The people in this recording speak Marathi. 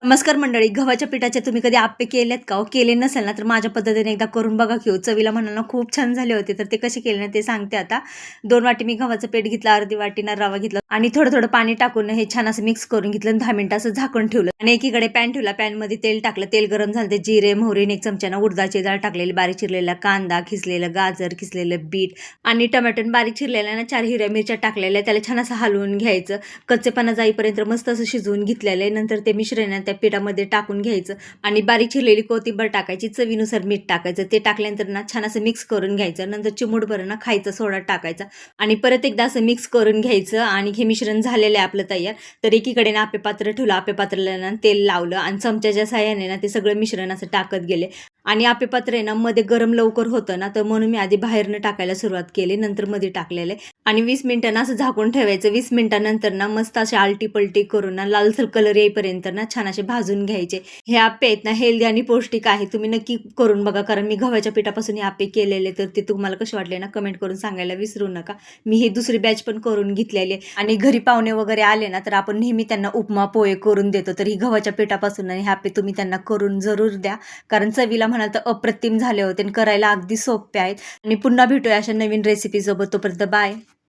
नमस्कार मंडळी, गव्हाच्या पिठाचे तुम्ही कधी आप्पे केलेत का हो? केले नसेल ना, तर माझ्या पद्धतीने एकदा करून बघा की हो. चवीला म्हणाल खूप छान झाले होते. तर ते कसे केले ना ते सांगते आता. 2 वाटी मी गव्हाचं पीठ घेतलं, अर्धी वाटी ना रवा घेतला आणि थोडं-थोडं पाणी टाकून हे छान असं मिक्स करून घेतलं आणि 10 मिनिटं असं झाकून ठेवलं आणि एकीकडे पॅन ठेवला. पॅनमध्ये तेल टाकलं. तेल गरम झालं ते जिरे, मोहरी आणि 1 चमचा ना उडदाची डाळ टाकलेली, बारीक चिरलेला कांदा, खिसलेलं गाजर, खिसलेलं बीट आणि टोमॅटो बारीक चिरलेल्या ना 4 हिरव्या मिरच्या टाकलेल्या. त्याला छान असं हलवून घ्यायचं. कच्चेपणा जाईपर्यंत मस्त असं शिजवून घेतलेलं आहे. नंतर ते मिश्रण त्या पिठामध्ये टाकून घ्यायचं आणि बारीक चिरलेली कोथिंबीर टाकायची, चवीनुसार मीठ टाकायचं. ते टाकल्यानंतर ना छान असं मिक्स करून घ्यायचं. नंतर चिमूटभर ना खायचा सोडा टाकायचा आणि परत एकदा असं मिक्स करून घ्यायचं आणि हे मिश्रण झालेलं आहे आपलं तयार. तर एकीकडे ना आप्पे पात्र ठेवलं, आप्पे पात्राला ना तेल लावलं आणि चमच्याच्या साहाय्याने ना ते सगळं मिश्रण असं टाकत गेले आणि आप्पे पात्र आहे ना मध्ये गरम लवकर होतं ना, तर म्हणून मी आधी बाहेरनं टाकायला सुरुवात केली, नंतर मध्ये टाकलेलं आहे आणि 20 मिनिटांना असं झाकून ठेवायचं. 20 मिनिटानंतर ना मस्त अशी आलटी-पलटी करून ना लालसर कलर येईपर्यंत ना छान असे भाजून घ्यायचे. हे आप्पे आहेत ना हेल्दी आणि पौष्टिक आहे. तुम्ही नक्की करून बघा, कारण मी गव्हाच्या पिठापासून हे आप्पे केलेले. तर ते तुम्हाला कसे वाटले ना कमेंट करून सांगायला विसरू नका. मी ही दुसरी बॅच पण करून घेतलेली आहे आणि घरी पाहुणे वगैरे आले ना, तर आपण नेहमी त्यांना उपमा, पोहे करून देतो. तर ही गव्हाच्या पिठापासून हे आप्पे तुम्ही त्यांना करून जरूर द्या, कारण चवीला म्हणाल तर अप्रतिम झाले होते आणि करायला अगदी सोपे आहेत. आणि पुन्हा भेटूया अशा नवीन रेसिपीसोबत. तोपर्यंत बाय.